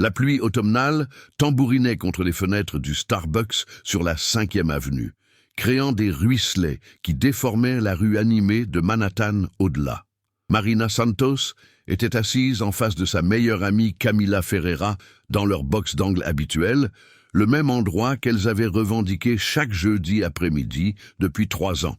La pluie automnale tambourinait contre les fenêtres du Starbucks sur la 5e avenue, créant des ruisselets qui déformaient la rue animée de Manhattan au-delà. Marina Santos était assise en face de sa meilleure amie Camila Ferreira dans leur box d'angle habituel, le même endroit qu'elles avaient revendiqué chaque jeudi après-midi depuis 3 ans.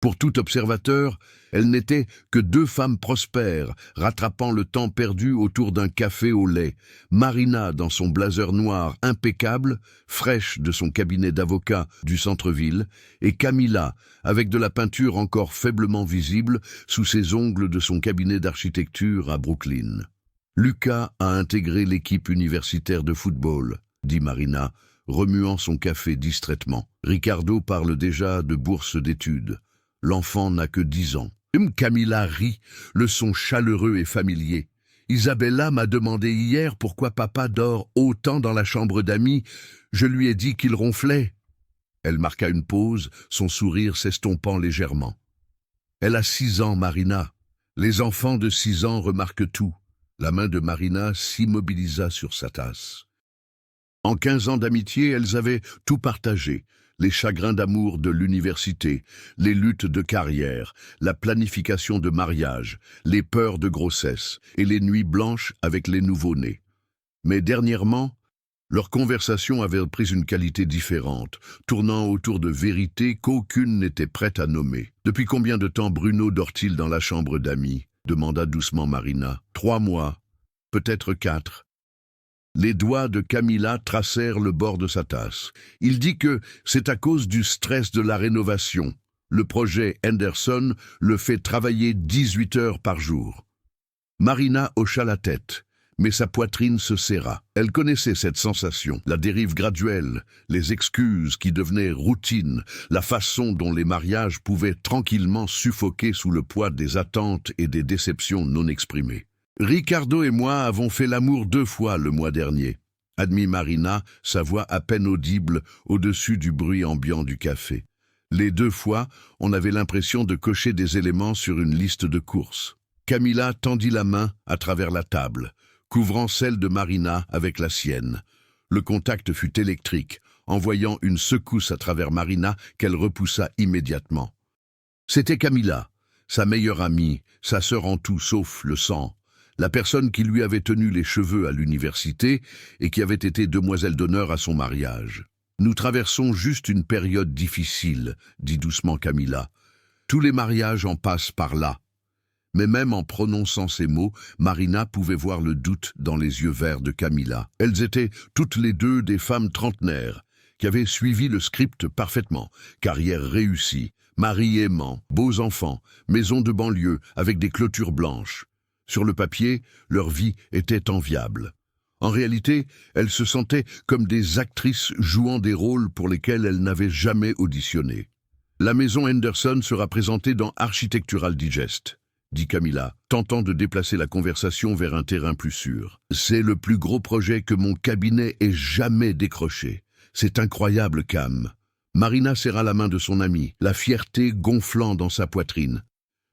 Pour tout observateur, elles n'étaient que 2 femmes prospères, rattrapant le temps perdu autour d'un café au lait. Marina dans son blazer noir impeccable, fraîche de son cabinet d'avocat du centre-ville, et Camila avec de la peinture encore faiblement visible sous ses ongles de son cabinet d'architecture à Brooklyn. Lucas a intégré l'équipe universitaire de football, dit Marina, remuant son café distraitement. Ricardo parle déjà de bourse d'études. L'enfant n'a que 10 ans. Camila rit, le son chaleureux et familier. Isabella m'a demandé hier pourquoi papa dort autant dans la chambre d'amis. Je lui ai dit qu'il ronflait. Elle marqua une pause, son sourire s'estompant légèrement. Elle a 6 ans, Marina. Les enfants de 6 ans remarquent tout. La main de Marina s'immobilisa sur sa tasse. En 15 ans d'amitié, elles avaient tout partagé. Les chagrins d'amour de l'université, les luttes de carrière, la planification de mariage, les peurs de grossesse et les nuits blanches avec les nouveau-nés. Mais dernièrement, leur conversation avait pris une qualité différente, tournant autour de vérités qu'aucune n'était prête à nommer. « Depuis combien de temps Bruno dort-il dans la chambre d'amis » demanda doucement Marina. « 3 mois, peut-être 4. » Les doigts de Camila tracèrent le bord de sa tasse. Il dit que c'est à cause du stress de la rénovation. Le projet Henderson le fait travailler 18 heures par jour. Marina hocha la tête, mais sa poitrine se serra. Elle connaissait cette sensation, la dérive graduelle, les excuses qui devenaient routine, la façon dont les mariages pouvaient tranquillement suffoquer sous le poids des attentes et des déceptions non exprimées. Ricardo et moi avons fait l'amour 2 fois le mois dernier, admit Marina, sa voix à peine audible au-dessus du bruit ambiant du café. Les 2 fois, on avait l'impression de cocher des éléments sur une liste de courses. Camila tendit la main à travers la table, couvrant celle de Marina avec la sienne. Le contact fut électrique, envoyant une secousse à travers Marina qu'elle repoussa immédiatement. C'était Camila, sa meilleure amie, sa sœur en tout sauf le sang. La personne qui lui avait tenu les cheveux à l'université et qui avait été demoiselle d'honneur à son mariage. « Nous traversons juste une période difficile, » dit doucement Camila. « Tous les mariages en passent par là. » Mais même en prononçant ces mots, Marina pouvait voir le doute dans les yeux verts de Camila. Elles étaient toutes les 2 des femmes trentenaires qui avaient suivi le script parfaitement. Carrière réussie, mari aimant, beaux enfants, maison de banlieue avec des clôtures blanches. Sur le papier, leur vie était enviable. En réalité, elles se sentaient comme des actrices jouant des rôles pour lesquels elles n'avaient jamais auditionné. « La maison Henderson sera présentée dans Architectural Digest », dit Camila, tentant de déplacer la conversation vers un terrain plus sûr. « C'est le plus gros projet que mon cabinet ait jamais décroché. C'est incroyable, Cam. » Marina serra la main de son amie, la fierté gonflant dans sa poitrine.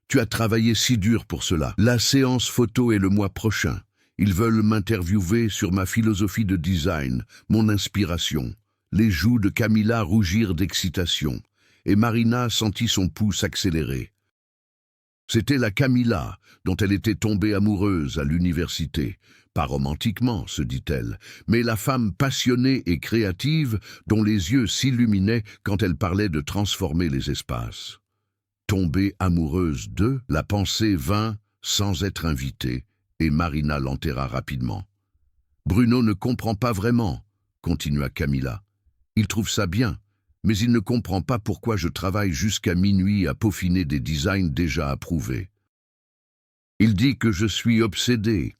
Tu as travaillé si dur pour cela. La séance photo est le mois prochain. Ils veulent m'interviewer sur ma philosophie de design, mon inspiration. Les joues de Camila rougirent d'excitation, et Marina sentit son pouls s'accélérer. C'était la Camila dont elle était tombée amoureuse à l'université. Pas romantiquement, se dit-elle, mais la femme passionnée et créative dont les yeux s'illuminaient quand elle parlait de transformer les espaces. Tombée amoureuse d'eux, la pensée vint sans être invitée, et Marina l'enterra rapidement. « Bruno ne comprend pas vraiment, » continua Camila. « Il trouve ça bien, mais il ne comprend pas pourquoi je travaille jusqu'à minuit à peaufiner des designs déjà approuvés. Il dit que je suis obsédé.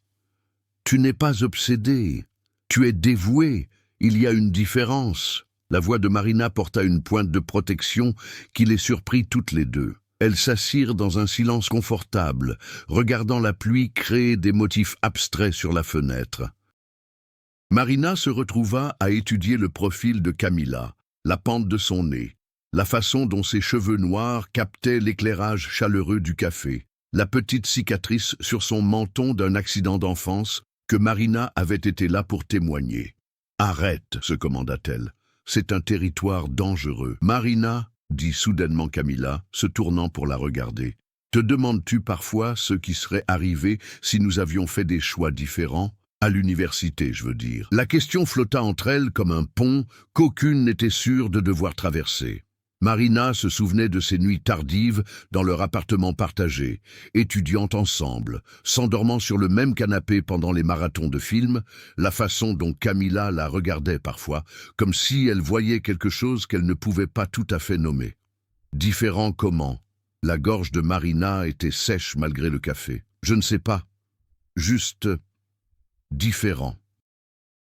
Tu n'es pas obsédé, tu es dévoué, il y a une différence. » La voix de Marina porta une pointe de protection qui les surprit toutes les 2. Elles s'assirent dans un silence confortable, regardant la pluie créer des motifs abstraits sur la fenêtre. Marina se retrouva à étudier le profil de Camila, la pente de son nez, la façon dont ses cheveux noirs captaient l'éclairage chaleureux du café, la petite cicatrice sur son menton d'un accident d'enfance que Marina avait été là pour témoigner. « Arrête !» se commanda-t-elle. « C'est un territoire dangereux. »« Marina, » dit soudainement Camilla, se tournant pour la regarder, « te demandes-tu parfois ce qui serait arrivé si nous avions fait des choix différents ? À l'université, je veux dire. » La question flotta entre elles comme un pont qu'aucune n'était sûre de devoir traverser. Marina se souvenait de ces nuits tardives dans leur appartement partagé, étudiant ensemble, s'endormant sur le même canapé pendant les marathons de films, la façon dont Camilla la regardait parfois, comme si elle voyait quelque chose qu'elle ne pouvait pas tout à fait nommer. Différent comment? La gorge de Marina était sèche malgré le café. Je ne sais pas. Juste différent.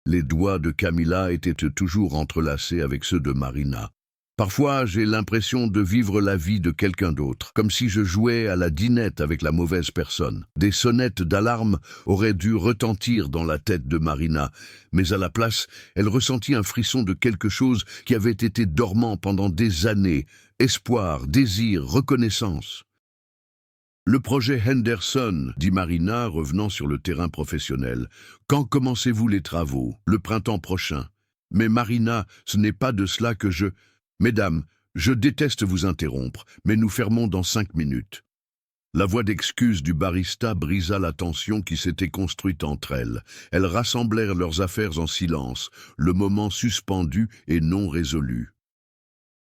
Les doigts de Camilla étaient toujours entrelacés avec ceux de Marina. Parfois, j'ai l'impression de vivre la vie de quelqu'un d'autre, comme si je jouais à la dinette avec la mauvaise personne. Des sonnettes d'alarme auraient dû retentir dans la tête de Marina, mais à la place, elle ressentit un frisson de quelque chose qui avait été dormant pendant des années. Espoir, désir, reconnaissance. « Le projet Henderson, » dit Marina, revenant sur le terrain professionnel. « Quand commencez-vous les travaux? Le printemps prochain. » « Mais Marina, ce n'est pas de cela que je... » « Mesdames, je déteste vous interrompre, mais nous fermons dans 5 minutes. » La voix d'excuse du barista brisa la tension qui s'était construite entre elles. Elles rassemblèrent leurs affaires en silence, le moment suspendu et non résolu.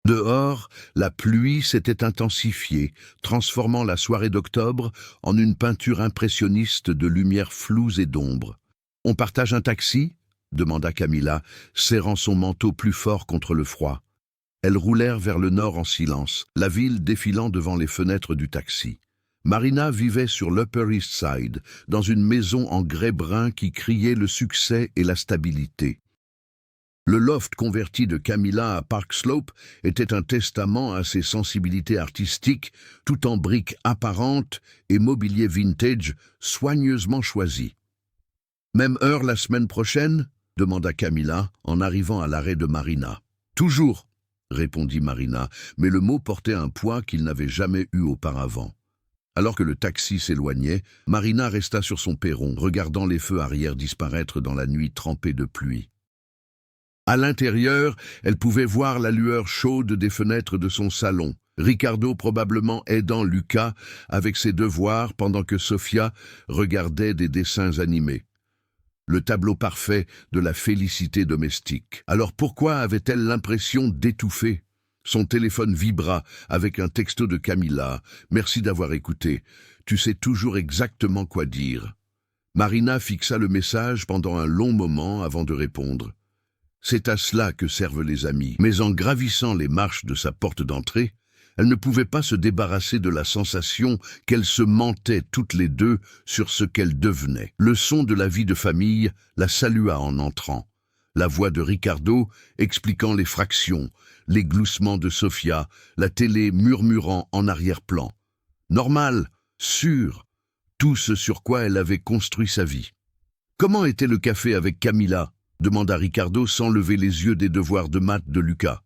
Dehors, la pluie s'était intensifiée, transformant la soirée d'octobre en une peinture impressionniste de lumières floues et d'ombres. « On partage un taxi ?» demanda Camilla, serrant son manteau plus fort contre le froid. Elles roulèrent vers le nord en silence, la ville défilant devant les fenêtres du taxi. Marina vivait sur l'Upper East Side, dans une maison en grès brun qui criait le succès et la stabilité. Le loft converti de Camilla à Park Slope était un testament à ses sensibilités artistiques, tout en briques apparentes et mobilier vintage soigneusement choisi. « Même heure la semaine prochaine ?» demanda Camilla en arrivant à l'arrêt de Marina. « Toujours !» répondit Marina, mais le mot portait un poids qu'il n'avait jamais eu auparavant. Alors que le taxi s'éloignait, Marina resta sur son perron, regardant les feux arrière disparaître dans la nuit trempée de pluie. À l'intérieur, elle pouvait voir la lueur chaude des fenêtres de son salon, Ricardo probablement aidant Lucas avec ses devoirs pendant que Sofia regardait des dessins animés. Le tableau parfait de la félicité domestique. Alors pourquoi avait-elle l'impression d'étouffer? Son téléphone vibra avec un texto de Camilla. « Merci d'avoir écouté. Tu sais toujours exactement quoi dire. » Marina fixa le message pendant un long moment avant de répondre. C'est à cela que servent les amis. Mais en gravissant les marches de sa porte d'entrée, elle ne pouvait pas se débarrasser de la sensation qu'elles se mentaient toutes les deux sur ce qu'elles devenaient. Le son de la vie de famille la salua en entrant. La voix de Ricardo expliquant les fractions, les gloussements de Sofia, la télé murmurant en arrière-plan. Normal, sûr, tout ce sur quoi elle avait construit sa vie. « Comment était le café avec Camilla ?» demanda Ricardo sans lever les yeux des devoirs de maths de Lucas.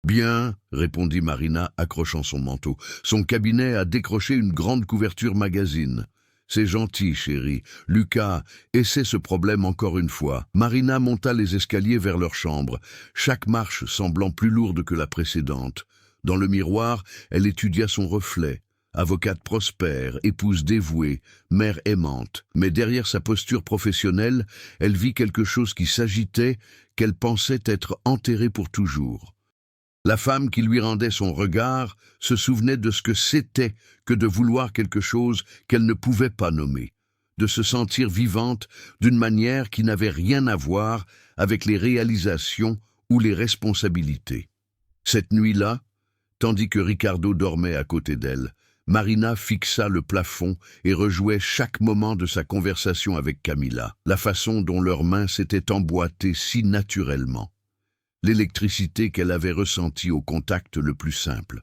« Bien, » répondit Marina, accrochant son manteau. Son cabinet a décroché une grande couverture magazine. « C'est gentil, chérie. Lucas, essaie ce problème encore une fois. » Marina monta les escaliers vers leur chambre, chaque marche semblant plus lourde que la précédente. Dans le miroir, elle étudia son reflet. Avocate prospère, épouse dévouée, mère aimante. Mais derrière sa posture professionnelle, elle vit quelque chose qui s'agitait, qu'elle pensait être enterrée pour toujours. La femme qui lui rendait son regard se souvenait de ce que c'était que de vouloir quelque chose qu'elle ne pouvait pas nommer, de se sentir vivante d'une manière qui n'avait rien à voir avec les réalisations ou les responsabilités. Cette nuit-là, tandis que Ricardo dormait à côté d'elle, Marina fixa le plafond et rejouait chaque moment de sa conversation avec Camilla, la façon dont leurs mains s'étaient emboîtées si naturellement. L'électricité qu'elle avait ressentie au contact le plus simple.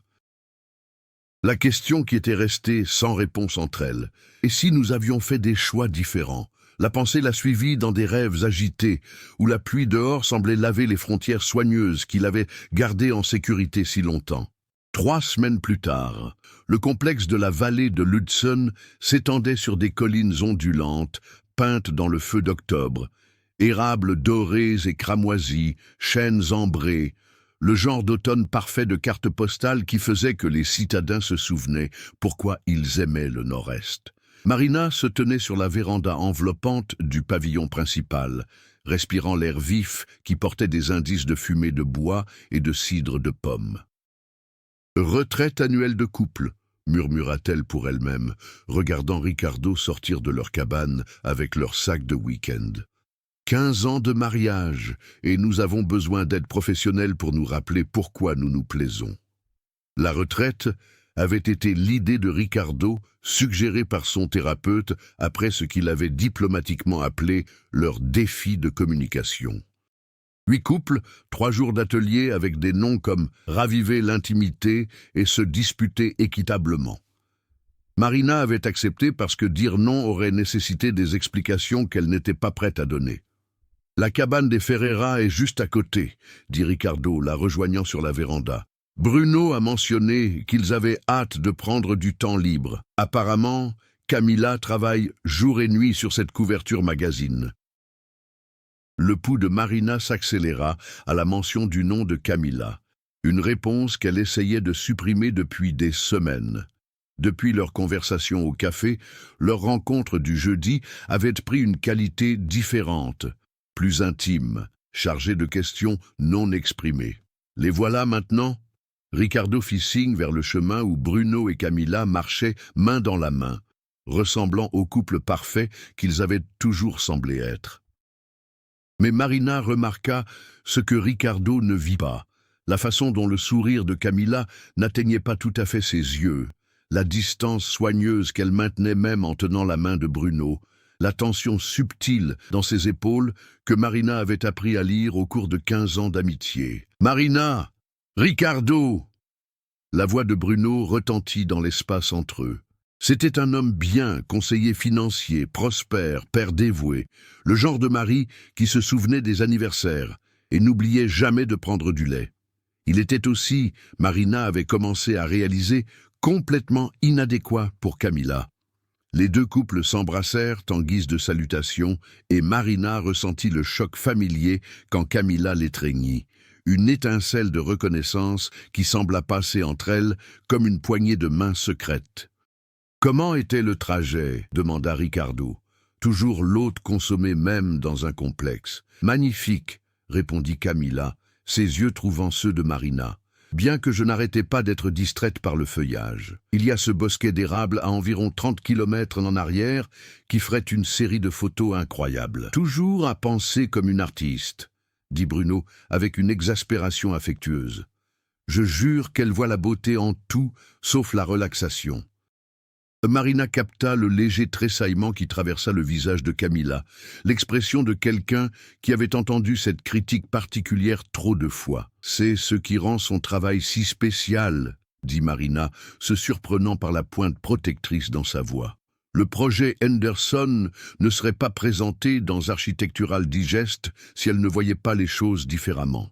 La question qui était restée sans réponse entre elles, et si nous avions fait des choix différents? La pensée la suivit dans des rêves agités, où la pluie dehors semblait laver les frontières soigneuses qu'il avait gardées en sécurité si longtemps. 3 semaines plus tard, le complexe de la vallée de l'Hudson s'étendait sur des collines ondulantes, peintes dans le feu d'octobre, érables dorés et cramoisis, chênes ambrés, le genre d'automne parfait de carte postale qui faisait que les citadins se souvenaient pourquoi ils aimaient le Nord-Est. Marina se tenait sur la véranda enveloppante du pavillon principal, respirant l'air vif qui portait des indices de fumée de bois et de cidre de pomme. « Retraite annuelle de couple », murmura-t-elle pour elle-même, regardant Ricardo sortir de leur cabane avec leur sac de week-end. 15 ans de mariage, et nous avons besoin d'aide professionnelle pour nous rappeler pourquoi nous nous plaisons. La retraite avait été l'idée de Ricardo, suggérée par son thérapeute après ce qu'il avait diplomatiquement appelé leur défi de communication. 8 couples, 3 jours d'atelier avec des noms comme « raviver l'intimité » et « se disputer équitablement ». Marina avait accepté parce que dire non aurait nécessité des explications qu'elle n'était pas prête à donner. « La cabane des Ferreira est juste à côté », dit Ricardo, la rejoignant sur la véranda. Bruno a mentionné qu'ils avaient hâte de prendre du temps libre. Apparemment, Camilla travaille jour et nuit sur cette couverture magazine. Le pouls de Marina s'accéléra à la mention du nom de Camilla, une réponse qu'elle essayait de supprimer depuis des semaines. Depuis leur conversation au café, leur rencontre du jeudi avait pris une qualité différente, plus intime, chargée de questions non exprimées. Les voilà maintenant ? Ricardo fit signe vers le chemin où Bruno et Camilla marchaient main dans la main, ressemblant au couple parfait qu'ils avaient toujours semblé être. Mais Marina remarqua ce que Ricardo ne vit pas, la façon dont le sourire de Camilla n'atteignait pas tout à fait ses yeux, la distance soigneuse qu'elle maintenait même en tenant la main de Bruno, la tension subtile dans ses épaules que Marina avait appris à lire au cours de 15 ans d'amitié. « Marina ! Ricardo !» La voix de Bruno retentit dans l'espace entre eux. C'était un homme bien, conseiller financier, prospère, père dévoué, le genre de mari qui se souvenait des anniversaires et n'oubliait jamais de prendre du lait. Il était aussi, Marina avait commencé à réaliser, complètement inadéquat pour Camilla. Les deux couples s'embrassèrent en guise de salutation et Marina ressentit le choc familier quand Camilla l'étreignit, une étincelle de reconnaissance qui sembla passer entre elles comme une poignée de mains secrètes. « Comment était le trajet ?» demanda Ricardo. Toujours l'hôte consommé même dans un complexe. « Magnifique !» répondit Camilla, ses yeux trouvant ceux de Marina. Bien que je n'arrêtais pas d'être distraite par le feuillage. Il y a ce bosquet d'érable à environ 30 km en arrière qui ferait une série de photos incroyables. Toujours à penser comme une artiste, dit Bruno avec une exaspération affectueuse. Je jure qu'elle voit la beauté en tout, sauf la relaxation. Marina capta le léger tressaillement qui traversa le visage de Camilla, l'expression de quelqu'un qui avait entendu cette critique particulière trop de fois. « C'est ce qui rend son travail si spécial », dit Marina, se surprenant par la pointe protectrice dans sa voix. Le projet Henderson ne serait pas présenté dans Architectural Digest si elle ne voyait pas les choses différemment.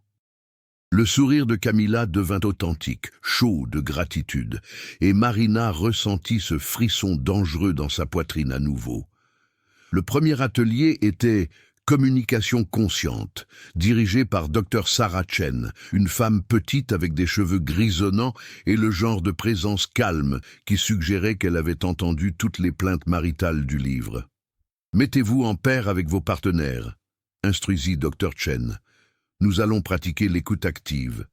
Le sourire de Camilla devint authentique, chaud de gratitude, et Marina ressentit ce frisson dangereux dans sa poitrine à nouveau. Le premier atelier était « Communication consciente », dirigé par Dr Sarah Chen, une femme petite avec des cheveux grisonnants et le genre de présence calme qui suggérait qu'elle avait entendu toutes les plaintes maritales du livre. « Mettez-vous en pair avec vos partenaires », instruisit Dr Chen. Nous allons pratiquer l'écoute active.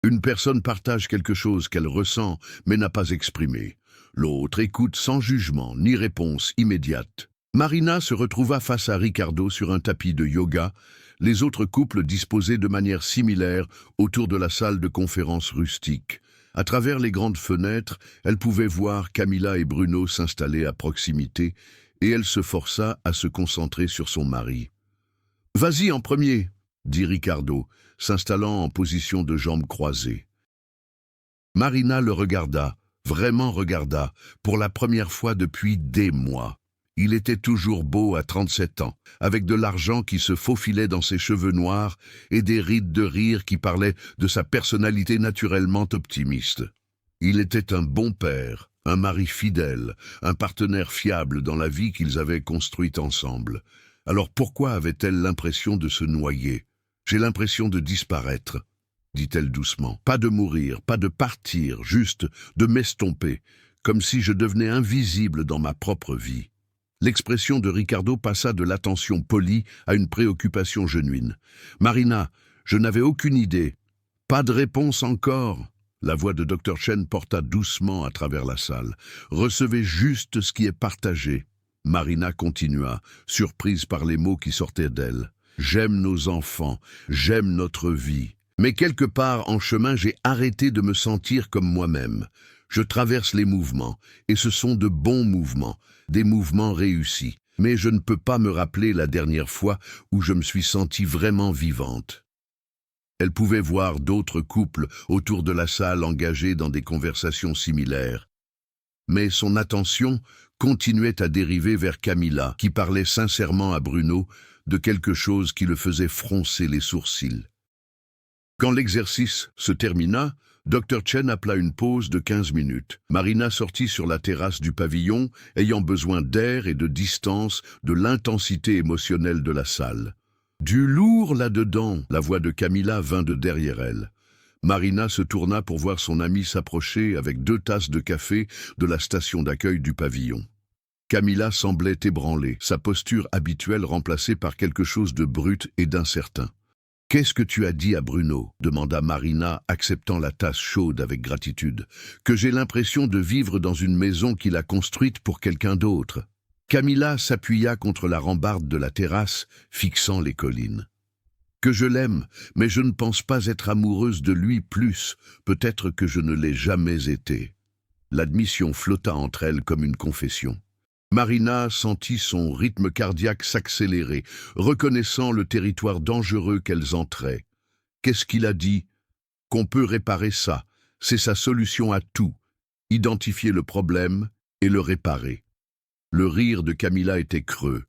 Une personne partage quelque chose qu'elle ressent mais n'a pas exprimé. L'autre écoute sans jugement ni réponse immédiate. Marina se retrouva face à Ricardo sur un tapis de yoga, les autres couples disposés de manière similaire autour de la salle de conférence rustique. À travers les grandes fenêtres, elle pouvait voir Camilla et Bruno s'installer à proximité et elle se força à se concentrer sur son mari. « Vas-y en premier !» dit Ricardo, s'installant en position de jambes croisées. Marina le regarda, vraiment regarda, pour la première fois depuis des mois. Il était toujours beau à 37 ans, avec de l'argent qui se faufilait dans ses cheveux noirs et des rides de rire qui parlaient de sa personnalité naturellement optimiste. Il était un bon père, un mari fidèle, un partenaire fiable dans la vie qu'ils avaient construite ensemble. Alors pourquoi avait-elle l'impression de se noyer? J'ai l'impression de disparaître, dit-elle doucement. Pas de mourir, pas de partir, juste de m'estomper, comme si je devenais invisible dans ma propre vie. L'expression de Ricardo passa de l'attention polie à une préoccupation genuine. « Marina, je n'avais aucune idée. Pas de réponse encore ?» La voix de Dr. Chen porta doucement à travers la salle. « Recevez juste ce qui est partagé. » Marina continua, surprise par les mots qui sortaient d'elle. « J'aime nos enfants, j'aime notre vie. Mais quelque part en chemin, j'ai arrêté de me sentir comme moi-même. Je traverse les mouvements, et ce sont de bons mouvements, des mouvements réussis. Mais je ne peux pas me rappeler la dernière fois où je me suis sentie vraiment vivante. » Elle pouvait voir d'autres couples autour de la salle engagés dans des conversations similaires. Mais son attention continuait à dériver vers Camilla, qui parlait sincèrement à Bruno de quelque chose qui le faisait froncer les sourcils. Quand l'exercice se termina, Dr. Chen appela une pause de 15 minutes. Marina sortit sur la terrasse du pavillon, ayant besoin d'air et de distance de l'intensité émotionnelle de la salle. « Du lourd là-dedans !» La voix de Camilla vint de derrière elle. Marina se tourna pour voir son amie s'approcher avec 2 tasses de café de la station d'accueil du pavillon. Camilla semblait ébranlée, sa posture habituelle remplacée par quelque chose de brut et d'incertain. « Qu'est-ce que tu as dit à Bruno ?» demanda Marina, acceptant la tasse chaude avec gratitude. « Que j'ai l'impression de vivre dans une maison qu'il a construite pour quelqu'un d'autre. » Camilla s'appuya contre la rambarde de la terrasse, fixant les collines. « Que je l'aime, mais je ne pense pas être amoureuse de lui plus, peut-être que je ne l'ai jamais été. » L'admission flotta entre elles comme une confession. Marina sentit son rythme cardiaque s'accélérer, reconnaissant le territoire dangereux qu'elles entraient. Qu'est-ce qu'il a dit? Qu'on peut réparer ça, c'est sa solution à tout. Identifier le problème et le réparer. Le rire de Camilla était creux.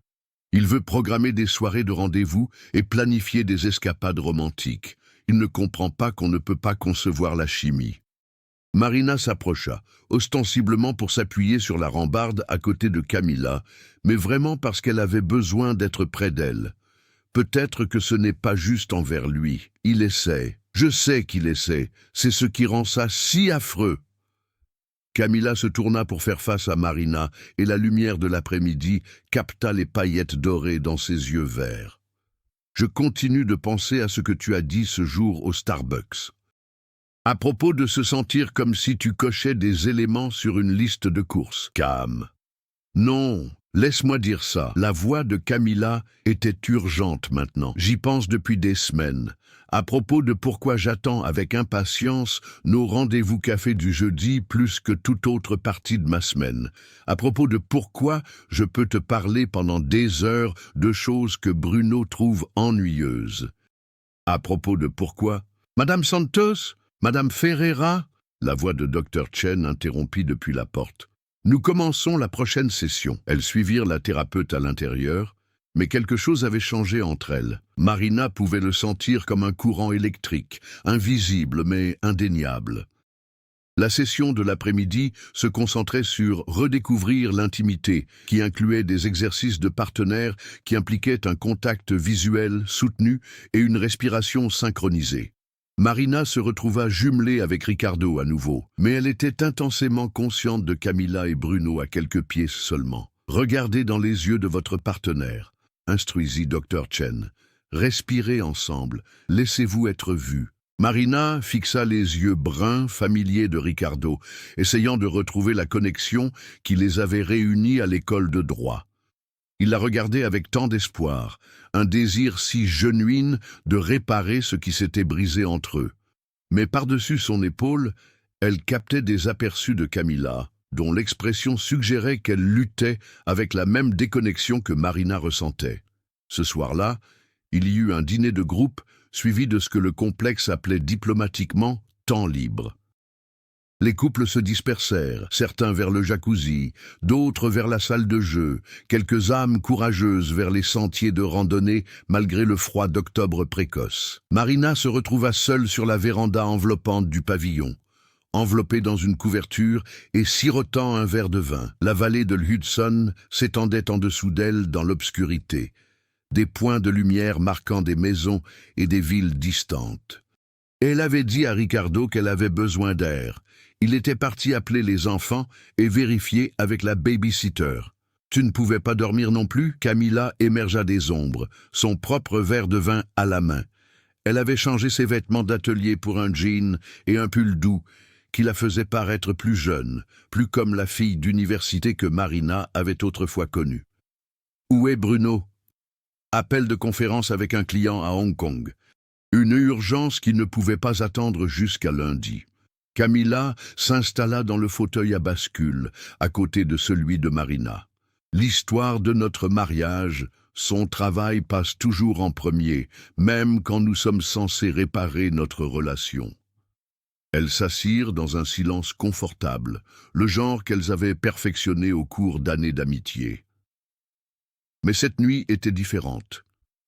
Il veut programmer des soirées de rendez-vous et planifier des escapades romantiques. Il ne comprend pas qu'on ne peut pas concevoir la chimie. Marina s'approcha, ostensiblement pour s'appuyer sur la rambarde à côté de Camilla, mais vraiment parce qu'elle avait besoin d'être près d'elle. Peut-être que ce n'est pas juste envers lui. Il essaie. Je sais qu'il essaie. C'est ce qui rend ça si affreux. Camilla se tourna pour faire face à Marina, et la lumière de l'après-midi capta les paillettes dorées dans ses yeux verts. « Je continue de penser à ce que tu as dit ce jour au Starbucks. À propos de se sentir comme si tu cochais des éléments sur une liste de courses. Cam. Non, laisse-moi dire ça. » La voix de Camilla était urgente maintenant. J'y pense depuis des semaines. À propos de pourquoi j'attends avec impatience nos rendez-vous café du jeudi plus que toute autre partie de ma semaine. À propos de pourquoi je peux te parler pendant des heures de choses que Bruno trouve ennuyeuses. À propos de pourquoi... Madame Santos? Madame Ferreira? La voix de Dr. Chen interrompit depuis la porte. Nous commençons la prochaine session. Elles suivirent la thérapeute à l'intérieur, mais quelque chose avait changé entre elles. Marina pouvait le sentir comme un courant électrique, invisible mais indéniable. La session de l'après-midi se concentrait sur redécouvrir l'intimité, qui incluait des exercices de partenaires qui impliquaient un contact visuel soutenu et une respiration synchronisée. Marina se retrouva jumelée avec Ricardo à nouveau, mais elle était intensément consciente de Camilla et Bruno à quelques pieds seulement. « Regardez dans les yeux de votre partenaire », instruisit Dr. Chen. « Respirez ensemble, laissez-vous être vus. » Marina fixa les yeux bruns familiers de Ricardo, essayant de retrouver la connexion qui les avait réunis à l'école de droit. Il la regardait avec tant d'espoir, un désir si genuin de réparer ce qui s'était brisé entre eux. Mais par-dessus son épaule, elle captait des aperçus de Camilla, dont l'expression suggérait qu'elle luttait avec la même déconnexion que Marina ressentait. Ce soir-là, il y eut un dîner de groupe suivi de ce que le complexe appelait diplomatiquement « temps libre ». Les couples se dispersèrent, certains vers le jacuzzi, d'autres vers la salle de jeu, quelques âmes courageuses vers les sentiers de randonnée malgré le froid d'octobre précoce. Marina se retrouva seule sur la véranda enveloppante du pavillon. enveloppé dans une couverture et sirotant un verre de vin. La vallée de l'Hudson s'étendait en dessous d'elle dans l'obscurité, des points de lumière marquant des maisons et des villes distantes. Elle avait dit à Ricardo qu'elle avait besoin d'air. Il était parti appeler les enfants et vérifier avec la babysitter. Tu ne pouvais pas dormir non plus? Camilla émergea des ombres, son propre verre de vin à la main. Elle avait changé ses vêtements d'atelier pour un jean et un pull doux qui la faisait paraître plus jeune, plus comme la fille d'université que Marina avait autrefois connue. Où est Bruno? Appel de conférence avec un client à Hong Kong. Une urgence qui ne pouvait pas attendre jusqu'à lundi. Camilla s'installa dans le fauteuil à bascule, à côté de celui de Marina. L'histoire de notre mariage, son travail passe toujours en premier, même quand nous sommes censés réparer notre relation. Elles s'assirent dans un silence confortable, le genre qu'elles avaient perfectionné au cours d'années d'amitié. Mais cette nuit était différente,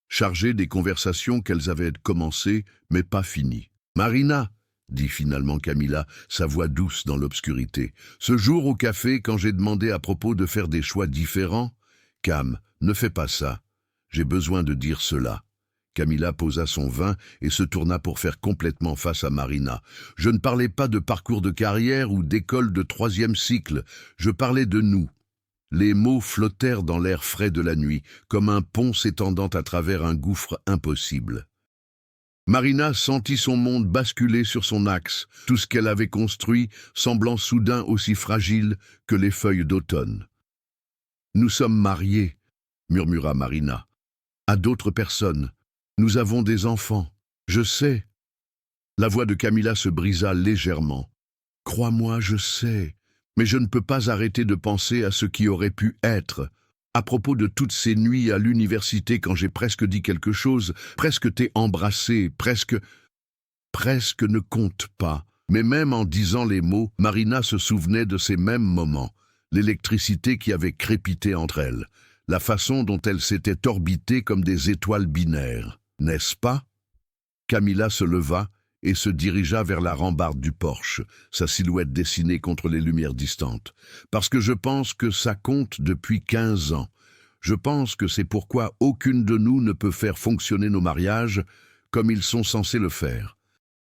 chargée des conversations qu'elles avaient commencées, mais pas finies. « Marina !» dit finalement Camilla, sa voix douce dans l'obscurité. « Ce jour au café, quand j'ai demandé à propos de faire des choix différents, Cam, ne fais pas ça. J'ai besoin de dire cela. » Camilla posa son vin et se tourna pour faire complètement face à Marina. « Je ne parlais pas de parcours de carrière ou d'école de 3e cycle. Je parlais de nous. » Les mots flottèrent dans l'air frais de la nuit, comme un pont s'étendant à travers un gouffre impossible. Marina sentit son monde basculer sur son axe, tout ce qu'elle avait construit semblant soudain aussi fragile que les feuilles d'automne. « Nous sommes mariés, » murmura Marina. « À d'autres personnes. Nous avons des enfants. Je sais. » La voix de Camilla se brisa légèrement. « Crois-moi, je sais. Mais je ne peux pas arrêter de penser à ce qui aurait pu être. À propos de toutes ces nuits à l'université quand j'ai presque dit quelque chose, presque t'ai embrassé, presque ne compte pas. » Mais même en disant les mots, Marina se souvenait de ces mêmes moments, l'électricité qui avait crépité entre elles, la façon dont elles s'étaient orbitées comme des étoiles binaires. N'est-ce pas? Camilla se leva et se dirigea vers la rambarde du porche, sa silhouette dessinée contre les lumières distantes. « Parce que je pense que ça compte depuis 15 ans. Je pense que c'est pourquoi aucune de nous ne peut faire fonctionner nos mariages comme ils sont censés le faire. »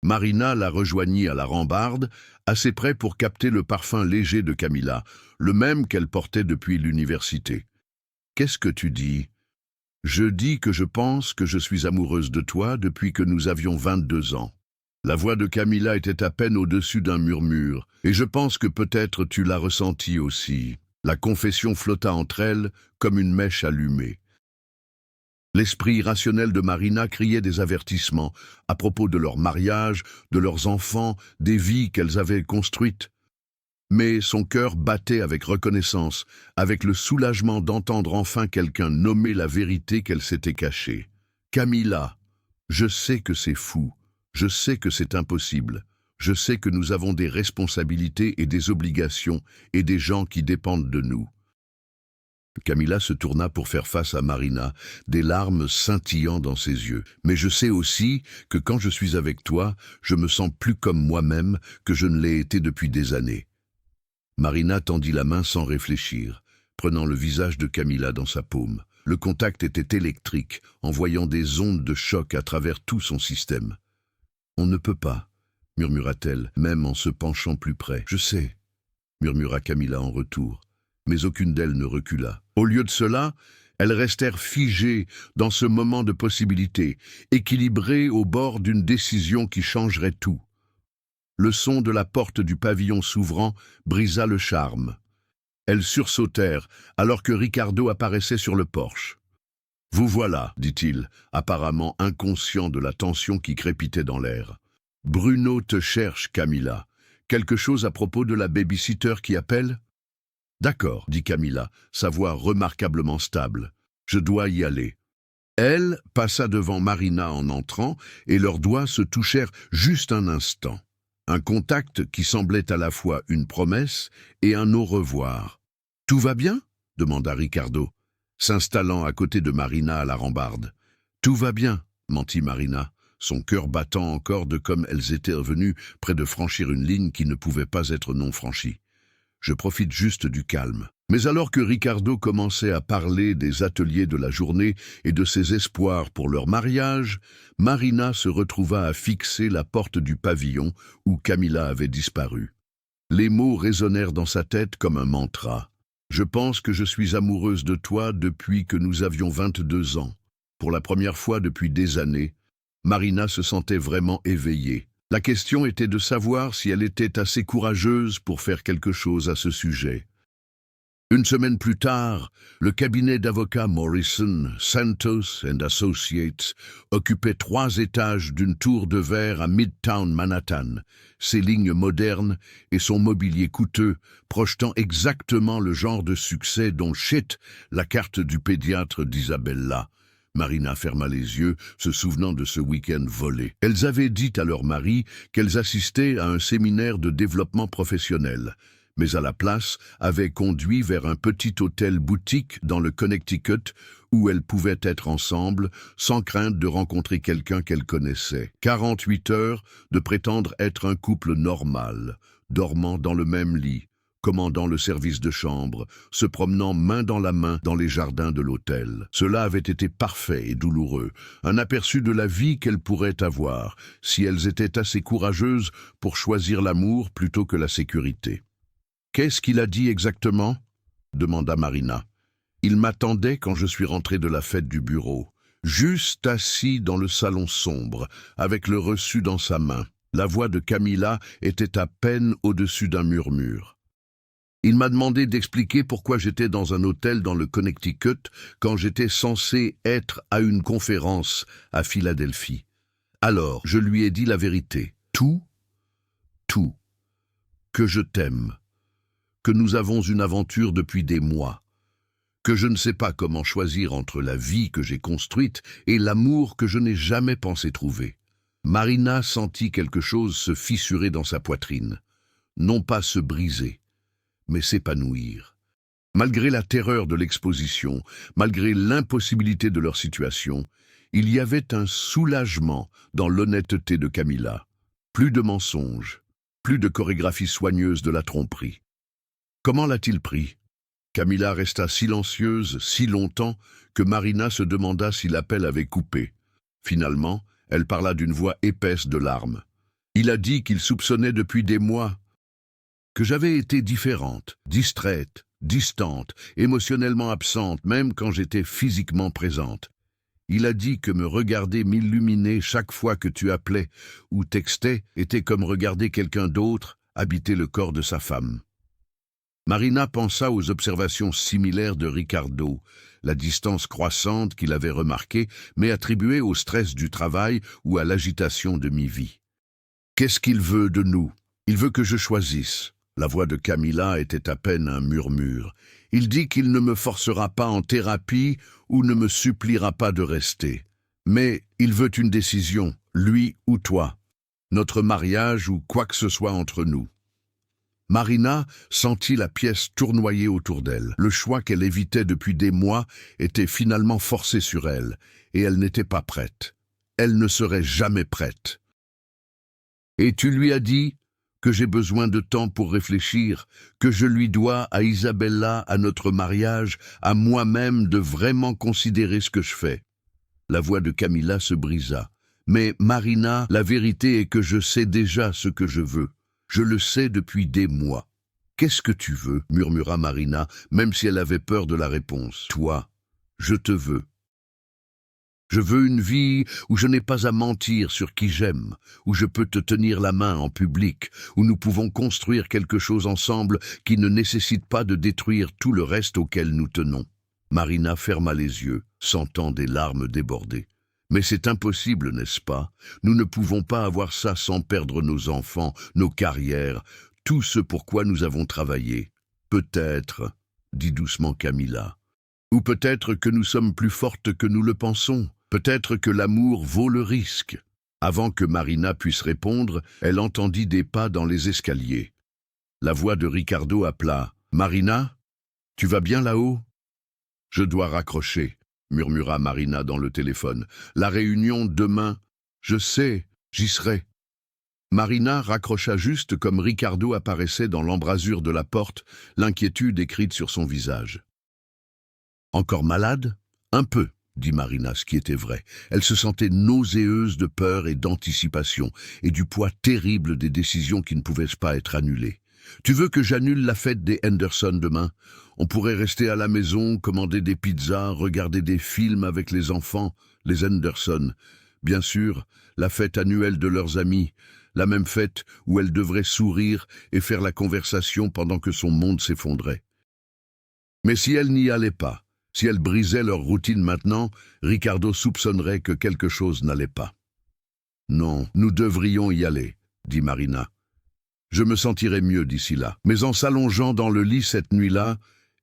Marina la rejoignit à la rambarde, assez près pour capter le parfum léger de Camilla, le même qu'elle portait depuis l'université. « Qu'est-ce que tu dis ? » « Je dis que je pense que je suis amoureuse de toi depuis que nous avions 22 ans. » La voix de Camilla était à peine au-dessus d'un murmure, et je pense que peut-être tu l'as ressenti aussi. La confession flotta entre elles comme une mèche allumée. L'esprit irrationnel de Marina criait des avertissements à propos de leur mariage, de leurs enfants, des vies qu'elles avaient construites. Mais son cœur battait avec reconnaissance, avec le soulagement d'entendre enfin quelqu'un nommer la vérité qu'elle s'était cachée. « Camilla, je sais que c'est fou. Je sais que c'est impossible. Je sais que nous avons des responsabilités et des obligations et des gens qui dépendent de nous. » Camilla se tourna pour faire face à Marina, des larmes scintillant dans ses yeux. « Mais je sais aussi que quand je suis avec toi, je me sens plus comme moi-même que je ne l'ai été depuis des années. » Marina tendit la main sans réfléchir, prenant le visage de Camilla dans sa paume. Le contact était électrique, envoyant des ondes de choc à travers tout son système. « On ne peut pas, » murmura-t-elle, même en se penchant plus près. « Je sais, » murmura Camilla en retour, mais aucune d'elles ne recula. Au lieu de cela, elles restèrent figées dans ce moment de possibilité, équilibrées au bord d'une décision qui changerait tout. Le son de la porte du pavillon s'ouvrant brisa le charme. Elles sursautèrent alors que Ricardo apparaissait sur le porche. « Vous voilà, dit-il, apparemment inconscient de la tension qui crépitait dans l'air. « Bruno te cherche, Camilla. Quelque chose à propos de la babysitter qui appelle ?»« D'accord, dit Camilla, sa voix remarquablement stable. Je dois y aller. » Elle passa devant Marina en entrant et leurs doigts se touchèrent juste un instant. Un contact qui semblait à la fois une promesse et un au revoir. « Tout va bien ?» demanda Ricardo, s'installant à côté de Marina à la rambarde. « Tout va bien, » mentit Marina, son cœur battant encore de comme elles étaient revenues près de franchir une ligne qui ne pouvait pas être non franchie. Je profite juste du calme. Mais alors que Ricardo commençait à parler des ateliers de la journée et de ses espoirs pour leur mariage, Marina se retrouva à fixer la porte du pavillon où Camila avait disparu. Les mots résonnèrent dans sa tête comme un mantra. « Je pense que je suis amoureuse de toi depuis que nous avions 22 ans. » Pour la première fois depuis des années, Marina se sentait vraiment éveillée. La question était de savoir si elle était assez courageuse pour faire quelque chose à ce sujet. Une semaine plus tard, le cabinet d'avocats Morrison, Santos and Associates occupait 3 étages d'une tour de verre à Midtown Manhattan, ses lignes modernes et son mobilier coûteux, projetant exactement le genre de succès dont Shit, la carte du pédiatre d'Isabella. Marina ferma les yeux, se souvenant de ce week-end volé. Elles avaient dit à leur mari qu'elles assistaient à un séminaire de développement professionnel, mais à la place avaient conduit vers un petit hôtel-boutique dans le Connecticut où elles pouvaient être ensemble sans crainte de rencontrer quelqu'un qu'elles connaissaient. 48 heures de prétendre être un couple normal, dormant dans le même lit, commandant le service de chambre, se promenant main dans la main dans les jardins de l'hôtel. Cela avait été parfait et douloureux, un aperçu de la vie qu'elles pourraient avoir si elles étaient assez courageuses pour choisir l'amour plutôt que la sécurité. « Qu'est-ce qu'il a dit exactement ?» demanda Marina. « Il m'attendait quand je suis rentré de la fête du bureau, juste assis dans le salon sombre, avec le reçu dans sa main. La voix de Camila était à peine au-dessus d'un murmure. Il m'a demandé d'expliquer pourquoi j'étais dans un hôtel dans le Connecticut quand j'étais censé être à une conférence à Philadelphie. Alors, je lui ai dit la vérité. Tout. Que je t'aime. Que nous avons une aventure depuis des mois. Que je ne sais pas comment choisir entre la vie que j'ai construite et l'amour que je n'ai jamais pensé trouver. Marina sentit quelque chose se fissurer dans sa poitrine. Non pas se briser, mais s'épanouir. Malgré la terreur de l'exposition, malgré l'impossibilité de leur situation, il y avait un soulagement dans l'honnêteté de Camila. Plus de mensonges, plus de chorégraphie soigneuse de la tromperie. Comment l'a-t-il pris? Camila resta silencieuse si longtemps que Marina se demanda si l'appel avait coupé. Finalement, elle parla d'une voix épaisse de larmes. Il a dit qu'il soupçonnait depuis des mois que j'avais été différente, distraite, distante, émotionnellement absente, même quand j'étais physiquement présente. Il a dit que me regarder m'illuminer chaque fois que tu appelais ou textais était comme regarder quelqu'un d'autre habiter le corps de sa femme. Marina pensa aux observations similaires de Ricardo, la distance croissante qu'il avait remarquée, mais attribuée au stress du travail ou à l'agitation de mi-vie. « Qu'est-ce qu'il veut de nous? Il veut que je choisisse. » La voix de Camila était à peine un murmure. « Il dit qu'il ne me forcera pas en thérapie ou ne me suppliera pas de rester. Mais il veut une décision, lui ou toi. Notre mariage ou quoi que ce soit entre nous. » Marina sentit la pièce tournoyer autour d'elle. Le choix qu'elle évitait depuis des mois était finalement forcé sur elle, et elle n'était pas prête. Elle ne serait jamais prête. « Et tu lui as dit que j'ai besoin de temps pour réfléchir, que je lui dois à Isabella, à notre mariage, à moi-même de vraiment considérer ce que je fais. » La voix de Camila se brisa. « Mais Marina, la vérité est que je sais déjà ce que je veux. Je le sais depuis des mois. »« Qu'est-ce que tu veux ?» murmura Marina, même si elle avait peur de la réponse. « Toi, je te veux. Je veux une vie où je n'ai pas à mentir sur qui j'aime, où je peux te tenir la main en public, où nous pouvons construire quelque chose ensemble qui ne nécessite pas de détruire tout le reste auquel nous tenons. » Marina ferma les yeux, sentant des larmes déborder. « Mais c'est impossible, n'est-ce pas? Nous ne pouvons pas avoir ça sans perdre nos enfants, nos carrières, tout ce pour quoi nous avons travaillé. Peut-être, dit doucement Camila. Ou peut-être que nous sommes plus fortes que nous le pensons. Peut-être que l'amour vaut le risque. » Avant que Marina puisse répondre, elle entendit des pas dans les escaliers. La voix de Ricardo appela. « Marina, tu vas bien là-haut ?»« Je dois raccrocher, » murmura Marina dans le téléphone. « La réunion demain, Je sais, j'y serai. » Marina raccrocha juste comme Ricardo apparaissait dans l'embrasure de la porte, l'inquiétude écrite sur son visage. « Encore malade ? Un peu, » dit Marina, ce qui était vrai. Elle se sentait nauséeuse de peur et d'anticipation, et du poids terrible des décisions qui ne pouvaient pas être annulées. « Tu veux que j'annule la fête des Henderson demain ? On pourrait rester à la maison, commander des pizzas, regarder des films avec les enfants, les Henderson. Bien sûr, la fête annuelle de leurs amis, la même fête où elle devrait sourire et faire la conversation pendant que son monde s'effondrait. Mais si elle n'y allait pas, si elle brisait leur routine maintenant, Ricardo soupçonnerait que quelque chose n'allait pas. « Non, nous devrions y aller, » dit Marina. « Je me sentirais mieux d'ici là. » Mais en s'allongeant dans le lit cette nuit-là,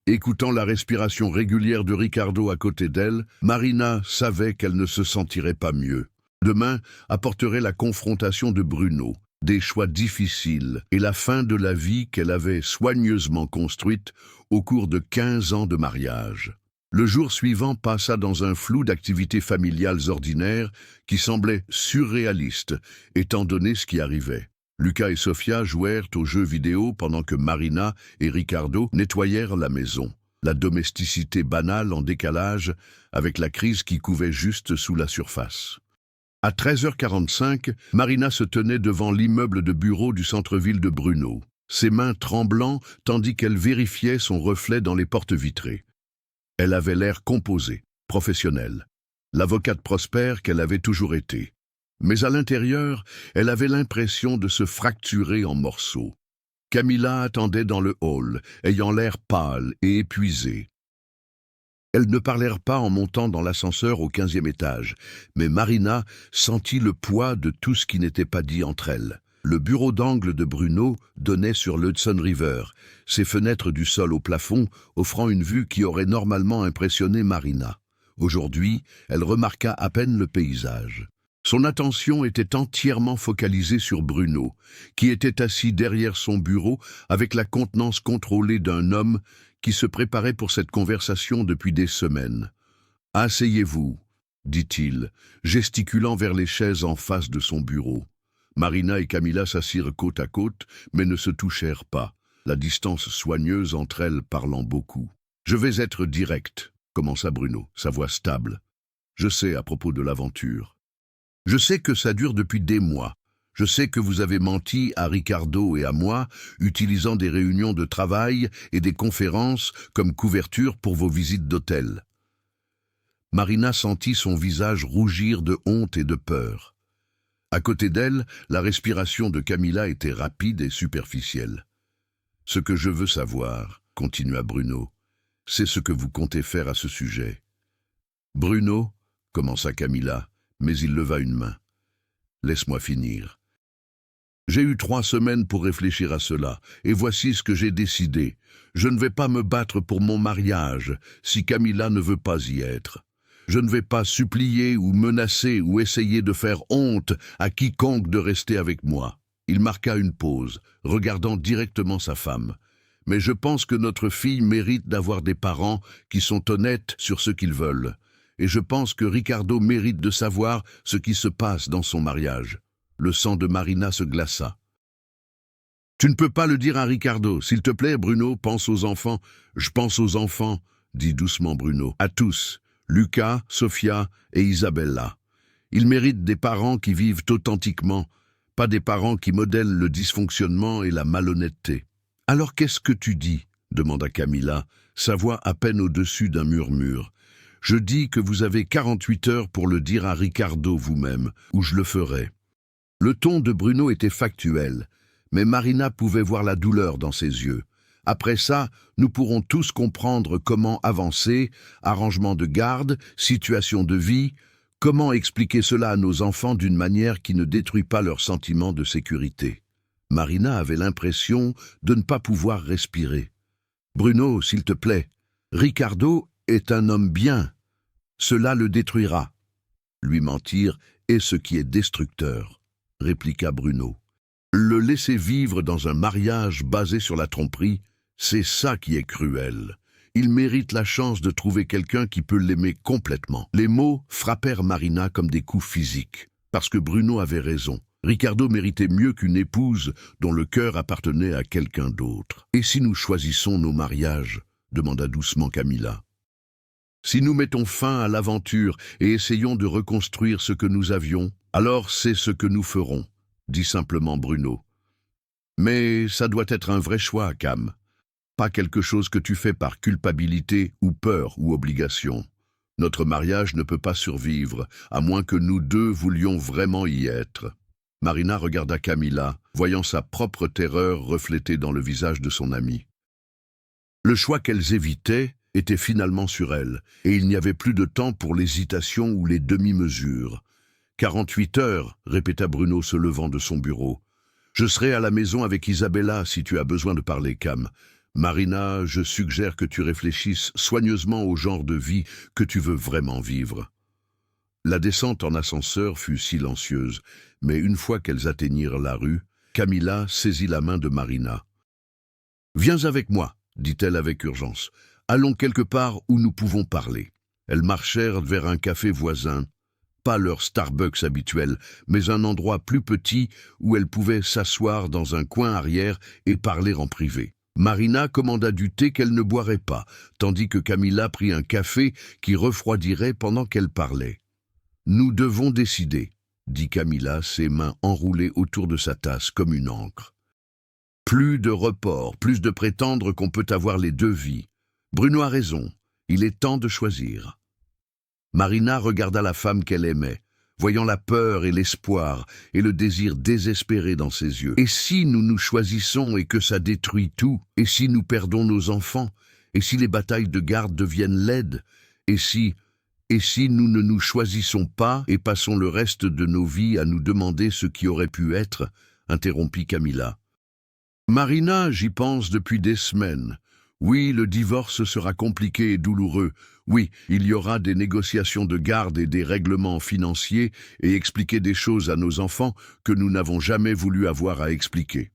écoutant la respiration régulière de Ricardo à côté d'elle, Marina savait qu'elle ne se sentirait pas mieux. Demain apporterait la confrontation de Bruno, des choix difficiles et la fin de la vie qu'elle avait soigneusement construite au cours de 15 ans de mariage. Le jour suivant passa dans un flou d'activités familiales ordinaires qui semblait surréaliste, étant donné ce qui arrivait. Lucas et Sofia jouèrent aux jeux vidéo pendant que Marina et Ricardo nettoyèrent la maison. La domesticité banale en décalage avec la crise qui couvait juste sous la surface. À 13h45, Marina se tenait devant l'immeuble de bureau du centre-ville de Bruno, ses mains tremblant tandis qu'elle vérifiait son reflet dans les portes vitrées. Elle avait l'air composée, professionnelle, l'avocate prospère qu'elle avait toujours été. Mais à l'intérieur, elle avait l'impression de se fracturer en morceaux. Camilla attendait dans le hall, ayant l'air pâle et épuisée. Elles ne parlèrent pas en montant dans l'ascenseur au 15e étage, mais Marina sentit le poids de tout ce qui n'était pas dit entre elles. Le bureau d'angle de Bruno donnait sur l'Hudson River, ses fenêtres du sol au plafond offrant une vue qui aurait normalement impressionné Marina. Aujourd'hui, elle remarqua à peine le paysage. Son attention était entièrement focalisée sur Bruno, qui était assis derrière son bureau avec la contenance contrôlée d'un homme qui se préparait pour cette conversation depuis des semaines. « Asseyez-vous » dit-il, gesticulant vers les chaises en face de son bureau. Marina et Camilla s'assirent côte à côte, mais ne se touchèrent pas, la distance soigneuse entre elles parlant beaucoup. « Je vais être direct » commença Bruno, sa voix stable. « Je sais à propos de l'aventure. Je sais que ça dure depuis des mois. Je sais que vous avez menti à Ricardo et à moi, utilisant des réunions de travail et des conférences comme couverture pour vos visites d'hôtel. » Marina sentit son visage rougir de honte et de peur. À côté d'elle, la respiration de Camilla était rapide et superficielle. « Ce que je veux savoir, » continua Bruno, « c'est ce que vous comptez faire à ce sujet. »« Bruno, » commença Camilla, mais il leva une main. « Laisse-moi finir. J'ai eu 3 semaines pour réfléchir à cela, et voici ce que j'ai décidé. Je ne vais pas me battre pour mon mariage si Camilla ne veut pas y être. Je ne vais pas supplier ou menacer ou essayer de faire honte à quiconque de rester avec moi. » Il marqua une pause, regardant directement sa femme. « Mais je pense que notre fille mérite d'avoir des parents qui sont honnêtes sur ce qu'ils veulent. Et je pense que Ricardo mérite de savoir ce qui se passe dans son mariage. » Le sang de Marina se glaça. « Tu ne peux pas le dire à Ricardo. S'il te plaît, Bruno, pense aux enfants. »« Je pense aux enfants, » dit doucement Bruno. « À tous, Lucas, Sofia et Isabella. Ils méritent des parents qui vivent authentiquement, pas des parents qui modèlent le dysfonctionnement et la malhonnêteté. »« Alors qu'est-ce que tu dis ?» demanda Camilla, sa voix à peine au-dessus d'un murmure. « Je dis que vous avez 48 heures pour le dire à Ricardo vous-même, ou je le ferai. » Le ton de Bruno était factuel, mais Marina pouvait voir la douleur dans ses yeux. Après ça, nous pourrons tous comprendre comment avancer, arrangement de garde, situation de vie, comment expliquer cela à nos enfants d'une manière qui ne détruit pas leur sentiment de sécurité. Marina avait l'impression de ne pas pouvoir respirer. « Bruno, s'il te plaît, Ricardo est un homme bien. Cela le détruira. » Lui mentir est ce qui est destructeur, répliqua Bruno. Le laisser vivre dans un mariage basé sur la tromperie, c'est ça qui est cruel. Il mérite la chance de trouver quelqu'un qui peut l'aimer complètement. Les mots frappèrent Marina comme des coups physiques. parce que Bruno avait raison. Ricardo méritait mieux qu'une épouse dont le cœur appartenait à quelqu'un d'autre. « Et si nous choisissons nos mariages ?» demanda doucement Camilla. « Si nous mettons fin à l'aventure et essayons de reconstruire ce que nous avions, alors c'est ce que nous ferons, » dit simplement Bruno. « Mais ça doit être un vrai choix, Cam. Pas quelque chose que tu fais par culpabilité ou peur ou obligation. Notre mariage ne peut pas survivre, à moins que nous deux voulions vraiment y être. » Marina regarda Camilla, voyant sa propre terreur reflétée dans le visage de son amie. Le choix qu'elles évitaient était finalement sur elles, et il n'y avait plus de temps pour l'hésitation ou les demi-mesures. « 48 heures, répéta Bruno se levant de son bureau. Je serai à la maison avec Isabella si tu as besoin de parler, Cam. Marina, je suggère que tu réfléchisses soigneusement au genre de vie que tu veux vraiment vivre. » La descente en ascenseur fut silencieuse, mais une fois qu'elles atteignirent la rue, Camilla saisit la main de Marina. « Viens avec moi, dit-elle avec urgence. Allons quelque part où nous pouvons parler. » Elles marchèrent vers un café voisin, pas leur Starbucks habituel, mais un endroit plus petit où elles pouvaient s'asseoir dans un coin arrière et parler en privé. Marina commanda du thé qu'elle ne boirait pas, tandis que Camilla prit un café qui refroidirait pendant qu'elle parlait. « Nous devons décider, » dit Camilla, ses mains enroulées autour de sa tasse comme une ancre. « Plus de report, plus de prétendre qu'on peut avoir les deux vies. Bruno a raison, il est temps de choisir. » Marina regarda la femme qu'elle aimait, voyant la peur et l'espoir et le désir désespéré dans ses yeux. « Et si nous nous choisissons et que ça détruit tout? Et si nous perdons nos enfants? Et si les batailles de garde deviennent laides? Et si nous ne nous choisissons pas et passons le reste de nos vies à nous demander ce qui aurait pu être ?» interrompit Camilla. « Marina, j'y pense depuis des semaines. Oui, le divorce sera compliqué et douloureux. Oui, il y aura des négociations de garde et des règlements financiers et expliquer des choses à nos enfants que nous n'avons jamais voulu avoir à expliquer. »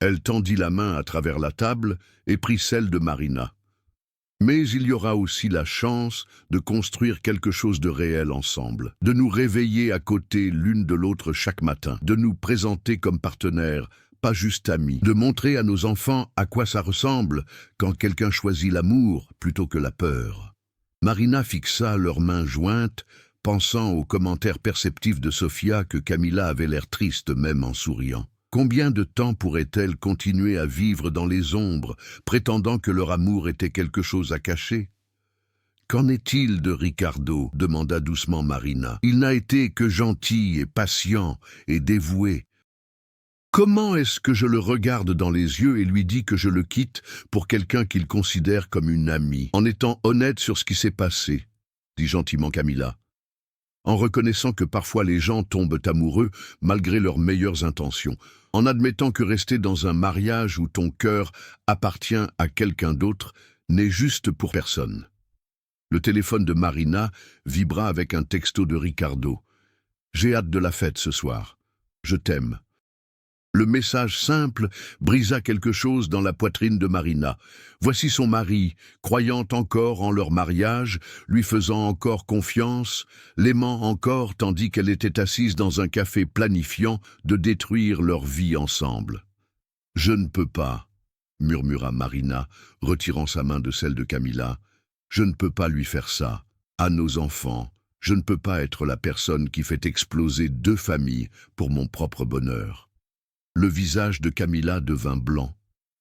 Elle tendit la main à travers la table et prit celle de Marina. « Mais il y aura aussi la chance de construire quelque chose de réel ensemble, de nous réveiller à côté l'une de l'autre chaque matin, de nous présenter comme partenaires, pas juste amis, de montrer à nos enfants à quoi ça ressemble quand quelqu'un choisit l'amour plutôt que la peur. » Marina fixa leurs mains jointes, pensant aux commentaires perceptifs de Sofia que Camilla avait l'air triste même en souriant. Combien de temps pourrait-elle continuer à vivre dans les ombres, prétendant que leur amour était quelque chose à cacher? « Qu'en est-il de Ricardo ?» demanda doucement Marina. « Il n'a été que gentil et patient et dévoué. Comment est-ce que je le regarde dans les yeux et lui dis que je le quitte pour quelqu'un qu'il considère comme une amie, en étant honnête sur ce qui s'est passé ?» dit gentiment Camilla. « En reconnaissant que parfois les gens tombent amoureux malgré leurs meilleures intentions, en admettant que rester dans un mariage où ton cœur appartient à quelqu'un d'autre n'est juste pour personne. » Le téléphone de Marina vibra avec un texto de Ricardo. « J'ai hâte de la fête ce soir. Je t'aime. » Le message simple brisa quelque chose dans la poitrine de Marina. Voici son mari, croyant encore en leur mariage, lui faisant encore confiance, l'aimant encore tandis qu'elle était assise dans un café planifiant de détruire leur vie ensemble. « Je ne peux pas, » murmura Marina, retirant sa main de celle de Camilla. « Je ne peux pas lui faire ça. À nos enfants, je ne peux pas être la personne qui fait exploser deux familles pour mon propre bonheur. » Le visage de Camilla devint blanc.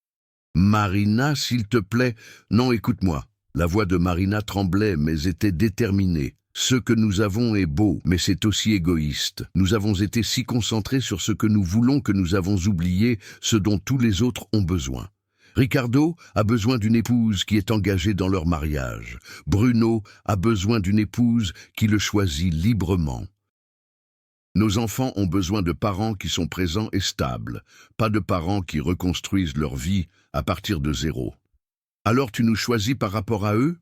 « Marina, s'il te plaît, non, écoute-moi. » La voix de Marina tremblait, mais était déterminée. « Ce que nous avons est beau, mais c'est aussi égoïste. Nous avons été si concentrés sur ce que nous voulons que nous avons oublié ce dont tous les autres ont besoin. Ricardo a besoin d'une épouse qui est engagée dans leur mariage. Bruno a besoin d'une épouse qui le choisit librement. Nos enfants ont besoin de parents qui sont présents et stables, pas de parents qui reconstruisent leur vie à partir de zéro. Alors tu nous choisis par rapport à eux ?»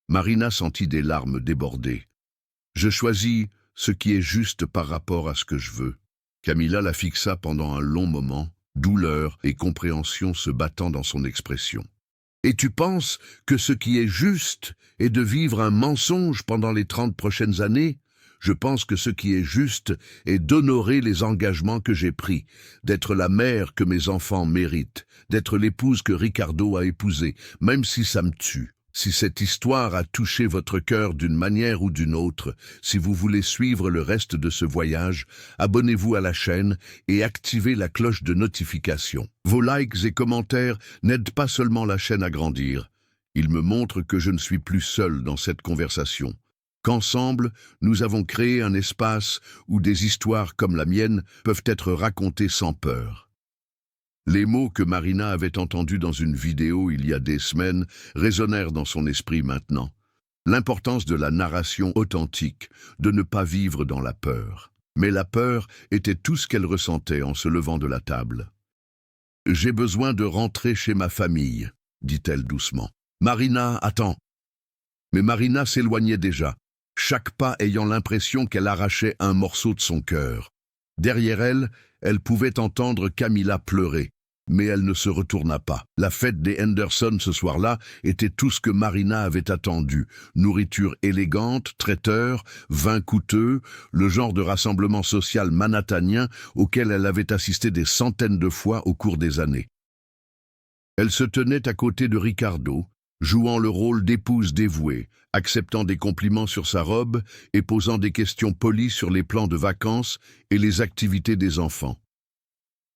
Marina sentit des larmes déborder. « Je choisis ce qui est juste par rapport à ce que je veux. » Camilla la fixa pendant un long moment, douleur et compréhension se battant dans son expression. « Et tu penses que ce qui est juste est de vivre un mensonge pendant les 30 prochaines années ? Je pense que ce qui est juste est d'honorer les engagements que j'ai pris, d'être la mère que mes enfants méritent, d'être l'épouse que Ricardo a épousée, même si ça me tue. Si cette histoire a touché votre cœur d'une manière ou d'une autre, si vous voulez suivre le reste de ce voyage, abonnez-vous à la chaîne et activez la cloche de notification. Vos likes et commentaires n'aident pas seulement la chaîne à grandir, ils me montrent que je ne suis plus seul dans cette conversation, qu'ensemble, nous avons créé un espace où des histoires comme la mienne peuvent être racontées sans peur. Les mots que Marina avait entendus dans une vidéo il y a des semaines résonnèrent dans son esprit maintenant. L'importance de la narration authentique, de ne pas vivre dans la peur. Mais la peur était tout ce qu'elle ressentait en se levant de la table. « J'ai besoin de rentrer chez ma famille », dit-elle doucement. « Marina, attends !» Mais Marina s'éloignait déjà, chaque pas ayant l'impression qu'elle arrachait un morceau de son cœur. Derrière elle, elle pouvait entendre Camilla pleurer, mais elle ne se retourna pas. La fête des Henderson ce soir-là était tout ce que Marina avait attendu. Nourriture élégante, traiteurs, vin coûteux, le genre de rassemblement social manhattanien auquel elle avait assisté des centaines de fois au cours des années. Elle se tenait à côté de Ricardo, jouant le rôle d'épouse dévouée, acceptant des compliments sur sa robe et posant des questions polies sur les plans de vacances et les activités des enfants.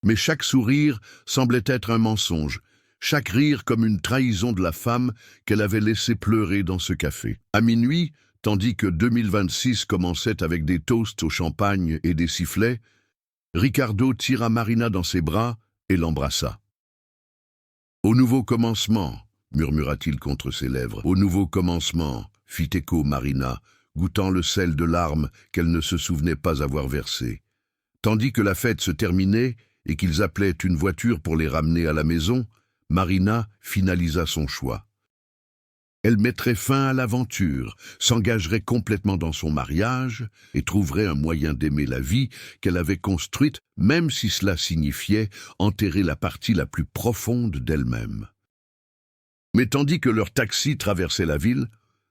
Mais chaque sourire semblait être un mensonge, chaque rire comme une trahison de la femme qu'elle avait laissée pleurer dans ce café. À minuit, tandis que 2026 commençait avec des toasts au champagne et des sifflets, Ricardo tira Marina dans ses bras et l'embrassa. « Au nouveau commencement », murmura-t-il contre ses lèvres. « Au nouveau commencement », fit écho Marina, goûtant le sel de larmes qu'elle ne se souvenait pas avoir versé. Tandis que la fête se terminait et qu'ils appelaient une voiture pour les ramener à la maison, Marina finalisa son choix. Elle mettrait fin à l'aventure, s'engagerait complètement dans son mariage et trouverait un moyen d'aimer la vie qu'elle avait construite, même si cela signifiait enterrer la partie la plus profonde d'elle-même. Mais tandis que leur taxi traversait la ville,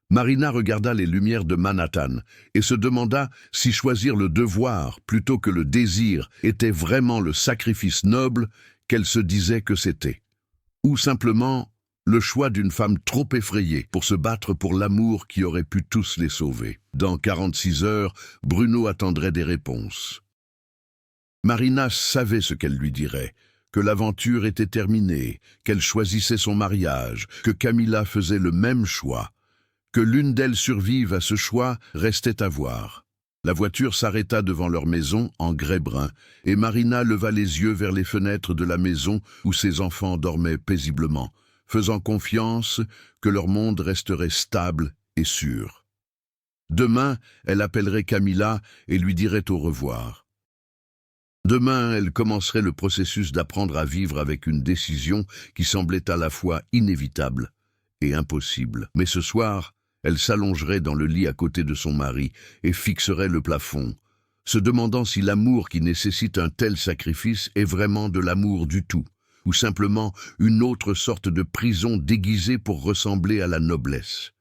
Marina regarda les lumières de Manhattan et se demanda si choisir le devoir plutôt que le désir était vraiment le sacrifice noble qu'elle se disait que c'était. Ou simplement le choix d'une femme trop effrayée pour se battre pour l'amour qui aurait pu tous les sauver. Dans 46 heures, Bruno attendrait des réponses. Marina savait ce qu'elle lui dirait, que l'aventure était terminée, qu'elle choisissait son mariage, que Camilla faisait le même choix. Que l'une d'elles survive à ce choix restait à voir. La voiture s'arrêta devant leur maison en grès brun, et Marina leva les yeux vers les fenêtres de la maison où ses enfants dormaient paisiblement, faisant confiance que leur monde resterait stable et sûr. Demain, elle appellerait Camilla et lui dirait au revoir. Demain, elle commencerait le processus d'apprendre à vivre avec une décision qui semblait à la fois inévitable et impossible. Mais ce soir, elle s'allongerait dans le lit à côté de son mari et fixerait le plafond, se demandant si l'amour qui nécessite un tel sacrifice est vraiment de l'amour du tout, ou simplement une autre sorte de prison déguisée pour ressembler à la noblesse.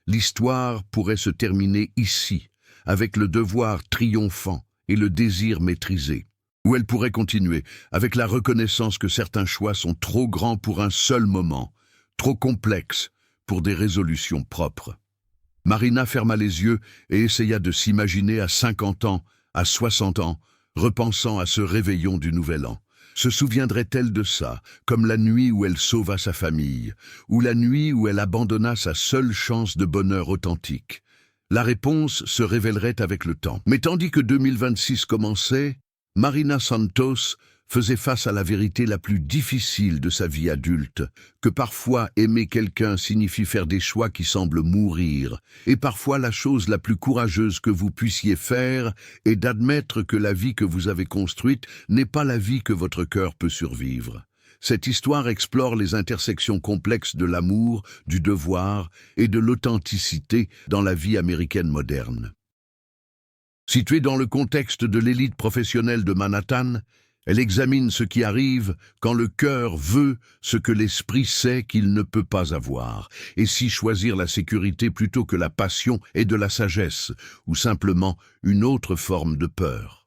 L'histoire pourrait se terminer ici, avec le devoir triomphant et le désir maîtrisé. Ou elle pourrait continuer, avec la reconnaissance que certains choix sont trop grands pour un seul moment, trop complexes pour des résolutions propres. Marina ferma les yeux et essaya de s'imaginer à 50 ans, à 60 ans, repensant à ce réveillon du Nouvel An. Se souviendrait-elle de ça, comme la nuit où elle sauva sa famille, ou la nuit où elle abandonna sa seule chance de bonheur authentique? La réponse se révélerait avec le temps. Mais tandis que 2026 commençait, Marina Santos faisait face à la vérité la plus difficile de sa vie adulte, que parfois aimer quelqu'un signifie faire des choix qui semblent mourir, et parfois la chose la plus courageuse que vous puissiez faire est d'admettre que la vie que vous avez construite n'est pas la vie que votre cœur peut survivre. Cette histoire explore les intersections complexes de l'amour, du devoir et de l'authenticité dans la vie américaine moderne. Située dans le contexte de l'élite professionnelle de Manhattan, Elle examine ce qui arrive quand le cœur veut ce que l'esprit sait qu'il ne peut pas avoir, et si choisir la sécurité plutôt que la passion est de la sagesse, ou simplement une autre forme de peur.